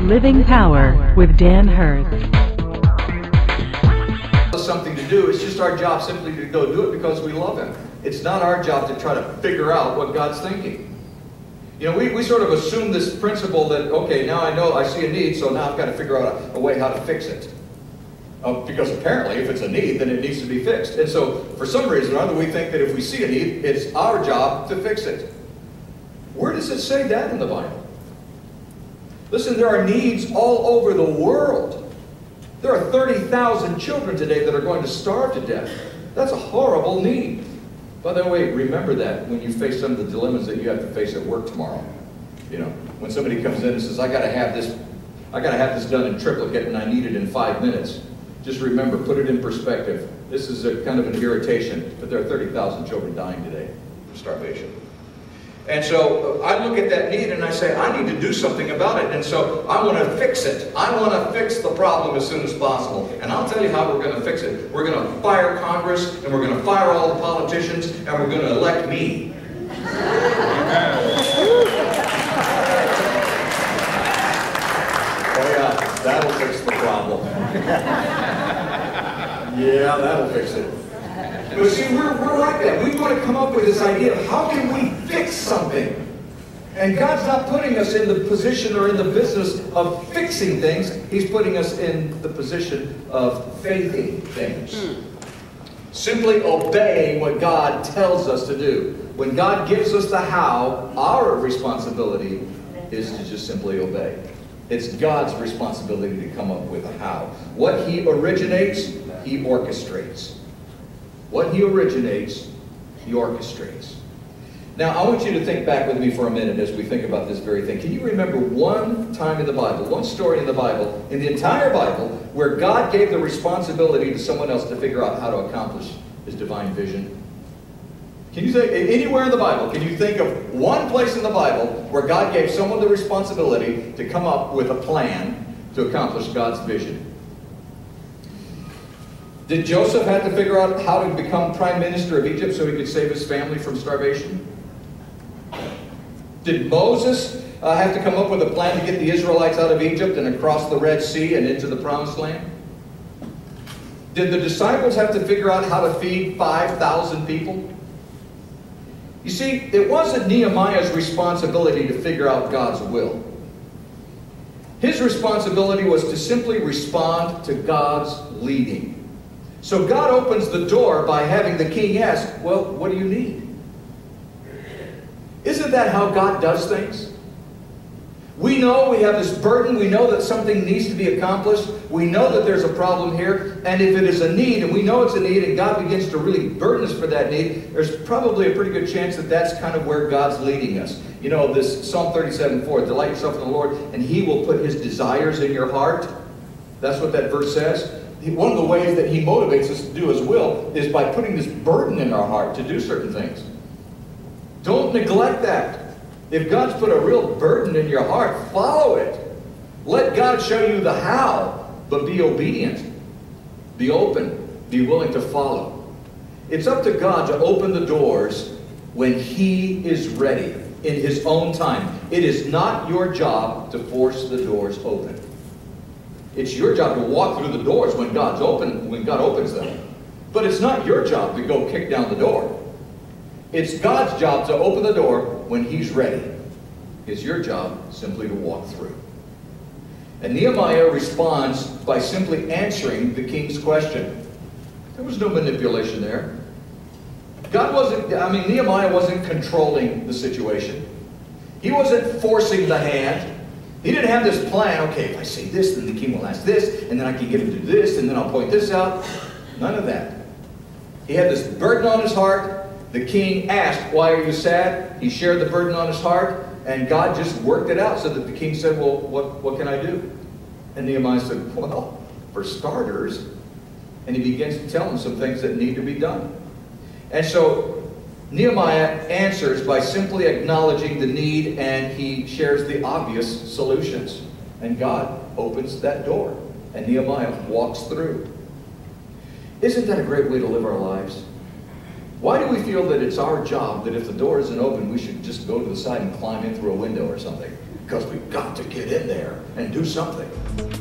Living Power with Dan Hurst. Something to do. It's just our job simply to go do it because we love Him. It's not our job to try to figure out what God's thinking. You know, we sort of assume this principle that, okay, now I know I see a need, so now I've got to figure out a way how to fix it. Because apparently, if it's a need, then it needs to be fixed. And so, for some reason or other, we think that if we see a need, it's our job to fix it. Where does it say that in the Bible? Listen, there are needs all over the world. There are 30,000 children today that are going to starve to death. That's a horrible need. By the way, remember that when you face some of the dilemmas that you have to face at work tomorrow. You know, when somebody comes in and says, I got to have this done in triplicate and I need it in 5 minutes. Just remember, put it in perspective. This is a kind of an irritation, but there are 30,000 children dying today from starvation. And so I look at that need and I say, I need to do something about it. And so I want to fix it. I want to fix the problem as soon as possible. And I'll tell you how we're going to fix it. We're going to fire Congress, and we're going to fire all the politicians, and we're going to elect me. Oh yeah, that'll fix the problem. Yeah, that'll fix it. But see, we're like that. We want to come up with this idea of how can we fix something? And God's not putting us in the position or in the business of fixing things. He's putting us in the position of faithing things. Simply obeying what God tells us to do. When God gives us the how, our responsibility is to just simply obey. It's God's responsibility to come up with a how. What He originates, He orchestrates. What He originates, He orchestrates. Now, I want you to think back with me for a minute as we think about this very thing. Can you remember one time in the Bible, one story in the Bible, in the entire Bible, where God gave the responsibility to someone else to figure out how to accomplish His divine vision? Can you say, anywhere in the Bible, can you think of one place in the Bible where God gave someone the responsibility to come up with a plan to accomplish God's vision? Did Joseph have to figure out how to become prime minister of Egypt so he could save his family from starvation? Did Moses have to come up with a plan to get the Israelites out of Egypt and across the Red Sea and into the Promised Land? Did the disciples have to figure out how to feed 5,000 people? You see, it wasn't Nehemiah's responsibility to figure out God's will. His responsibility was to simply respond to God's leading. So God opens the door by having the king ask, well, what do you need? Isn't that how God does things? We know we have this burden. We know that something needs to be accomplished. We know that there's a problem here. And if it is a need, and we know it's a need, and God begins to really burden us for that need, there's probably a pretty good chance that that's kind of where God's leading us. You know, this Psalm 37:4, delight yourself in the Lord, and He will put His desires in your heart. That's what that verse says. One of the ways that He motivates us to do His will is by putting this burden in our heart to do certain things. Don't neglect that. If God's put a real burden in your heart, follow it. Let God show you the how, but be obedient. Be open. Be willing to follow. It's up to God to open the doors when He is ready, in His own time. It is not your job to force the doors open. It's your job to walk through the doors when God opens them. But it's not your job to go kick down the door. It's God's job to open the door when He's ready. It's your job simply to walk through. And Nehemiah responds by simply answering the king's question. There was no manipulation there. Nehemiah wasn't controlling the situation. He wasn't forcing the hand. He didn't have this plan, okay, if I say this, then the king will ask this, and then I can get him to do this, and then I'll point this out. None of that. He had this burden on his heart. The king asked, why are you sad? He shared the burden on his heart, and God just worked it out so that the king said, well, what can I do? And Nehemiah said, well, for starters, and he begins to tell him some things that need to be done. And so Nehemiah answers by simply acknowledging the need, and he shares the obvious solutions. And God opens that door, and Nehemiah walks through. Isn't that a great way to live our lives? Why do we feel that it's our job that if the door isn't open, we should just go to the side and climb in through a window or something? because we've got to get in there and do something.